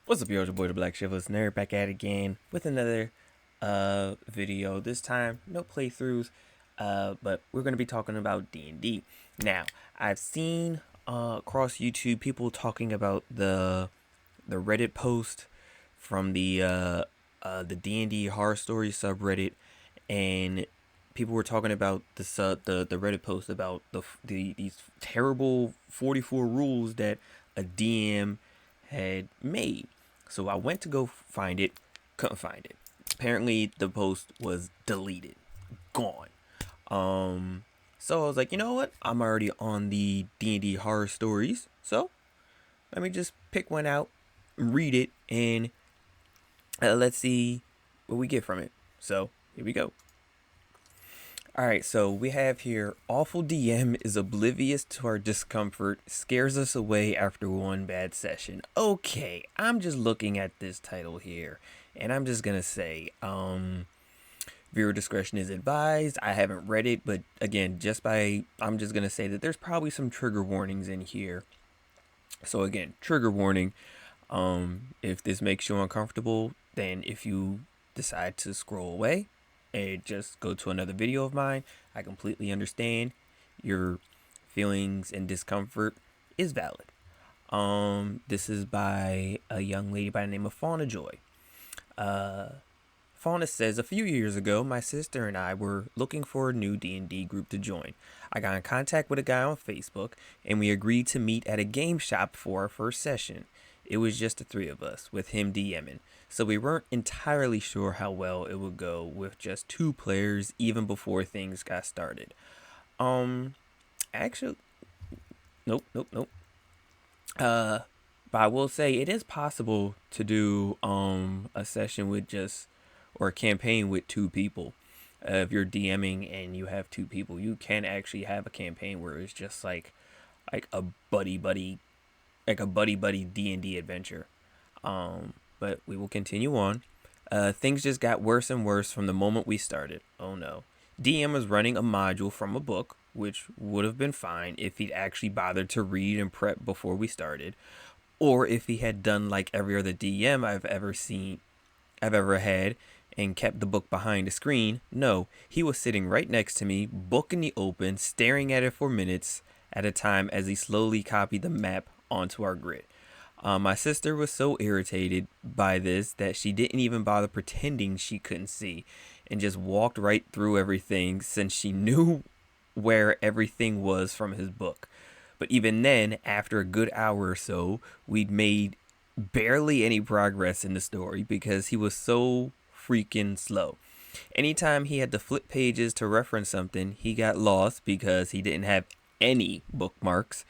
What's up, yo? It's your boy, the Black Shiv Listener, back at it again with another video. This time, no playthroughs, but we're going to be talking about D&D. Now, I've seen across YouTube people talking about the Reddit post from the D&D Horror Story subreddit, and people were talking about the Reddit post about these terrible 44 rules that a DM had made. So I went to go find it, couldn't find it. Apparently the post was deleted, gone. So I was like, you know what? I'm already on the D&D Horror Stories, so let me just pick one out, read it, and let's see what we get from it. So here we go. Alright, so we have here, awful DM is oblivious to our discomfort, scares us away after one bad session. Okay, I'm just looking at this title here, and I'm just gonna say, viewer discretion is advised. I haven't read it, but again, I'm just gonna say that there's probably some trigger warnings in here. So again, trigger warning. If this makes you uncomfortable, then if you decide to scroll away and just go to another video of mine, I completely understand. Your feelings and discomfort is valid. This is by a young lady by the name of Fauna Joy. Fauna says, a few years ago, my sister and I were looking for a new D&D group to join. I got in contact with a guy on Facebook, and we agreed to meet at a game shop for our first session. It was just the three of us, with him DMing, so we weren't entirely sure how well it would go with just two players even before things got started. Actually, nope. But I will say it is possible to do a session with just, or a campaign with two people. If you're DMing and you have two people, you can actually have a campaign where it's just like a buddy buddy, like a buddy buddy D&D adventure. But we will continue on. Things just got worse and worse from the moment we started. Oh no. DM was running a module from a book, which would have been fine if he'd actually bothered to read and prep before we started, or if he had done like every other DM I've ever had, and kept the book behind the screen. No, he was sitting right next to me, book in the open, staring at it for minutes at a time as he slowly copied the map onto our grid. My sister was so irritated by this that she didn't even bother pretending she couldn't see, and just walked right through everything since she knew where everything was from his book. But even then, after a good hour or so, we'd made barely any progress in the story because he was so freaking slow. Anytime he had to flip pages to reference something, he got lost because he didn't have any bookmarks.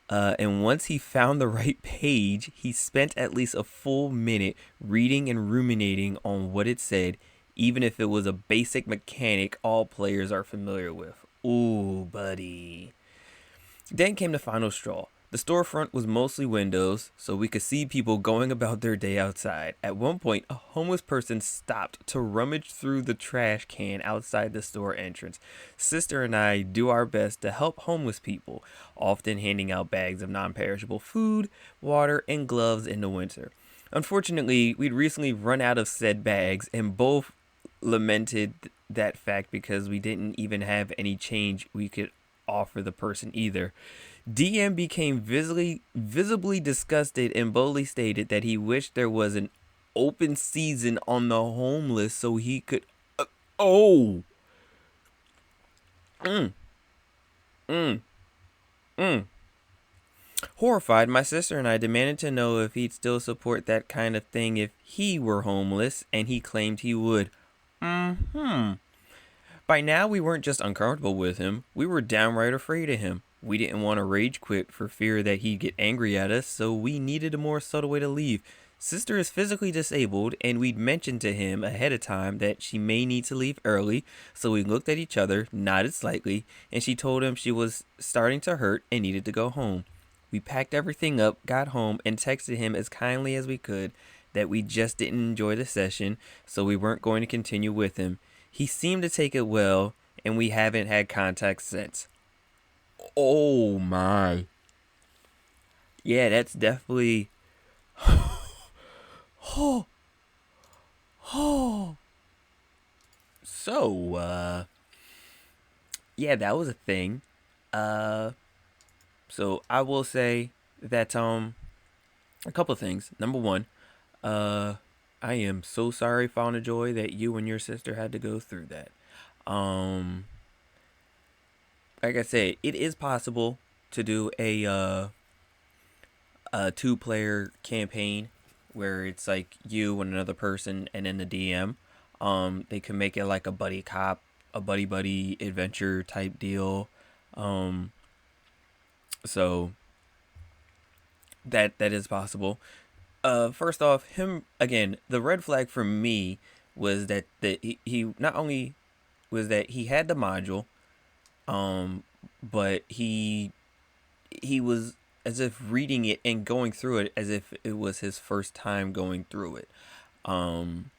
And once he found the right page, he spent at least a full minute reading and ruminating on what it said, even if it was a basic mechanic all players are familiar with. Ooh, buddy. Then came the final straw. The storefront was mostly windows, so we could see people going about their day outside. At one point, a homeless person stopped to rummage through the trash can outside the store entrance. Sister and I do our best to help homeless people, often handing out bags of non-perishable food, water, and gloves in the winter. Unfortunately, we'd recently run out of said bags, and both lamented that fact because we didn't even have any change we could offer the person either. DM became visibly disgusted and boldly stated that he wished there was an open season on the homeless so he could. Oh! Mm, mm, mm. Horrified, my sister and I demanded to know if he'd still support that kind of thing if he were homeless, and he claimed he would. Hmm. By now, we weren't just uncomfortable with him, we were downright afraid of him. We didn't want to rage quit for fear that he'd get angry at us, so we needed a more subtle way to leave. Sister is physically disabled, and we'd mentioned to him ahead of time that she may need to leave early, so we looked at each other, nodded slightly, and she told him she was starting to hurt and needed to go home. We packed everything up, got home, and texted him as kindly as we could that we just didn't enjoy the session, so we weren't going to continue with him. He seemed to take it well, and we haven't had contact since. Oh my. Yeah, that's definitely Oh, oh. So, yeah, that was a thing. Uh, so I will say that a couple of things. Number one, uh, I am so sorry, Fauna Joy, that you and your sister had to go through that. Um, like I said, it is possible to do a two-player campaign where it's like you and another person and then the DM. They can make it like a buddy cop, a buddy buddy adventure type deal. Um, so that is possible. First off, him again. The red flag for me was that he not only was that he had the module, um, but he was as if reading it and going through it as if it was his first time going through it. Um,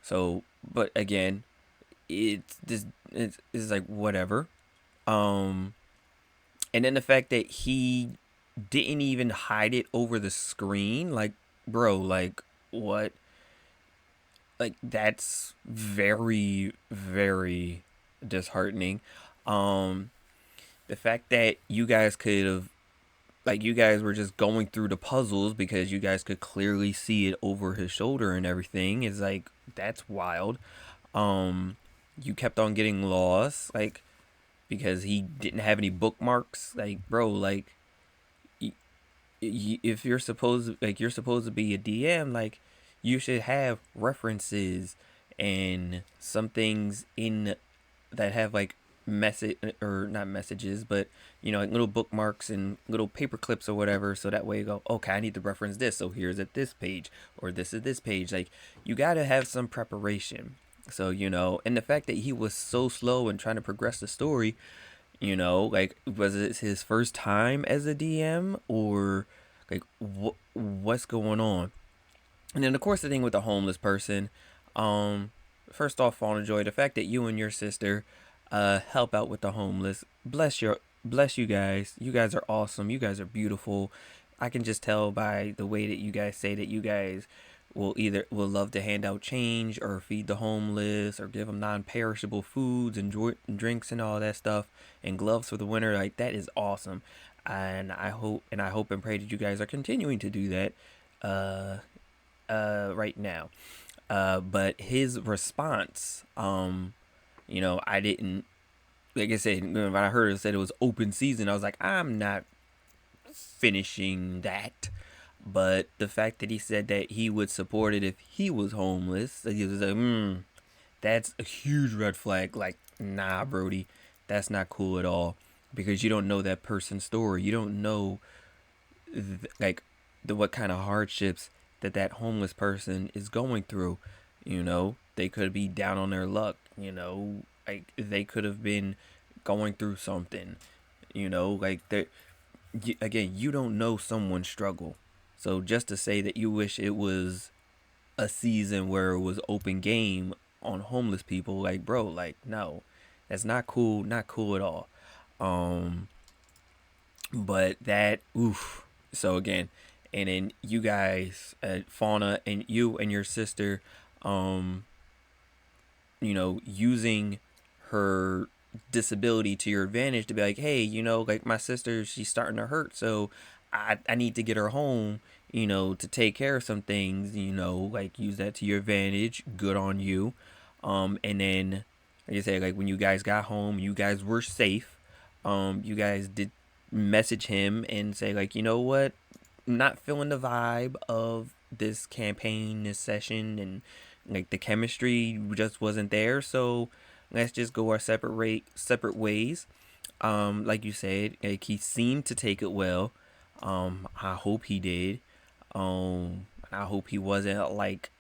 so, but again, it's just it's like whatever. Um, and then the fact that he didn't even hide it over the screen, like, bro, like what? Like that's very very disheartening. Um, the fact that you guys could have like you guys were just going through the puzzles because you guys could clearly see it over his shoulder and everything is like that's wild. Um, you kept on getting lost like because he didn't have any bookmarks. Like, bro, like if you're supposed to be a DM, like you should have references and some things in that have like message or not messages, but like little bookmarks and little paper clips or whatever. So that way you go, okay, I need to reference this. So here's at this page or this is this page. Like you gotta have some preparation. So and the fact that he was so slow in trying to progress the story, like was it his first time as a DM or like what's going on? And then of course the thing with the homeless person, um, first off, Fauna Joy, the fact that you and your sister help out with the homeless, bless you guys. You guys are awesome. You guys are beautiful. I can just tell by the way that you guys say that you guys will love to hand out change or feed the homeless or give them non-perishable foods and drinks and all that stuff and gloves for the winter. Like that is awesome, and I hope and pray that you guys are continuing to do that. Uh, right now. But his response, I didn't like I said when I heard it said it was open season. I was like, I'm not finishing that. But the fact that he said that he would support it if he was homeless, that he was like, that's a huge red flag. Like, nah, Brody, that's not cool at all because you don't know that person's story. You don't know like what kind of hardships that homeless person is going through. They could be down on their luck. Like they could have been going through something. Like they again, you don't know someone's struggle. So just to say that you wish it was a season where it was open game on homeless people, like bro, like no, that's not cool. Not cool at all. Um, but that oof. So again, and then you guys, Fauna, and you and your sister, um, using her disability to your advantage to be like, hey, like my sister, she's starting to hurt, so I need to get her home, to take care of some things, like use that to your advantage. Good on you. And then, like I said, like when you guys got home, you guys were safe. You guys did message him and say like, you know what, I'm not feeling the vibe of this campaign, this session, and like the chemistry just wasn't there. So let's just go our separate ways. Like you said, like he seemed to take it well. I hope he did. I hope he wasn't like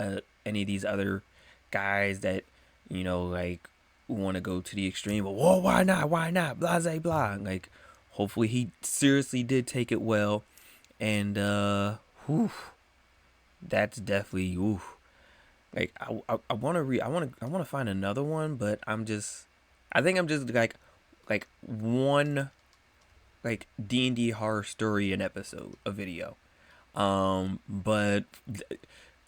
any of these other guys that like want to go to the extreme. But whoa, why not? Why not? Blah blah blah. Like, hopefully he seriously did take it well, and whew, that's definitely oof. Like I want to I want to find another one, but I think I'm just like one like DnD Horror Story an episode, a video. But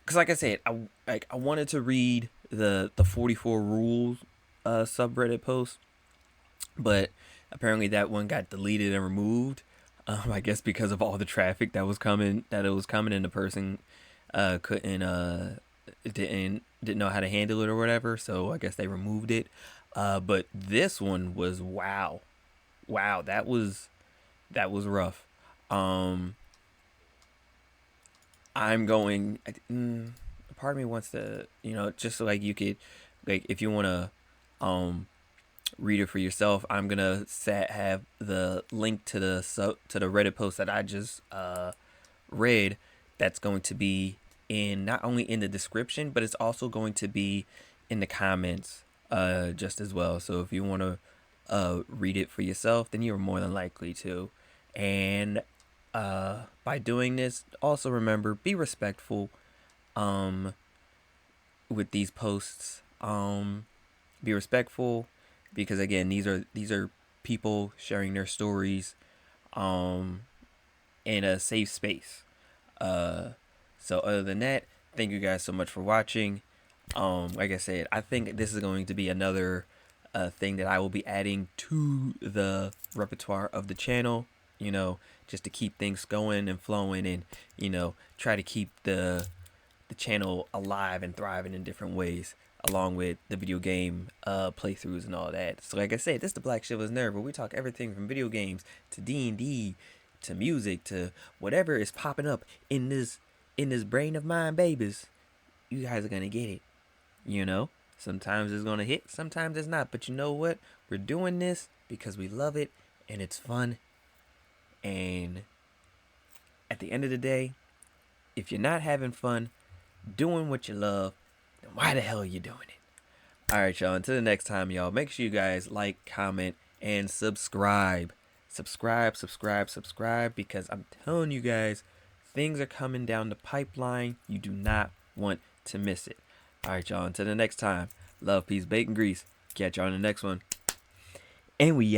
because like I said, I wanted to read the 44 rules subreddit post, but apparently that one got deleted and removed. I guess because of all the traffic that was coming, and the person couldn't didn't know how to handle it or whatever. So I guess they removed it. But this one was wow, that was rough. Um, I'm going. Part of me wants to, just so like you could, like if you want to, read it for yourself. I'm gonna have the link to the Reddit post that I just read. That's going to be in not only in the description, but it's also going to be in the comments just as well. So if you want to read it for yourself, then you're more than likely to. And by doing this, also remember, be respectful um, with these posts. Be respectful because again, these are people sharing their stories um, in a safe space. Uh, so other than that, thank you guys so much for watching. Like I said, I think this is going to be another thing that I will be adding to the repertoire of the channel. Just to keep things going and flowing, and try to keep the channel alive and thriving in different ways, along with the video game playthroughs and all that. So like I said, this is the Black Shiva's Nerve, where we talk everything from video games to D&D to music to whatever is popping up in this brain of mine, babies. You guys are gonna get it. Sometimes it's gonna hit, sometimes it's not. But you know what? We're doing this because we love it and it's fun. And at the end of the day, if you're not having fun doing what you love, then why the hell are you doing it? All right, y'all. Until the next time, y'all, make sure you guys like, comment, and subscribe. Subscribe, because I'm telling you guys, things are coming down the pipeline. You do not want to miss it. All right, y'all. Until the next time, love, peace, bacon, grease. Catch y'all in the next one. And we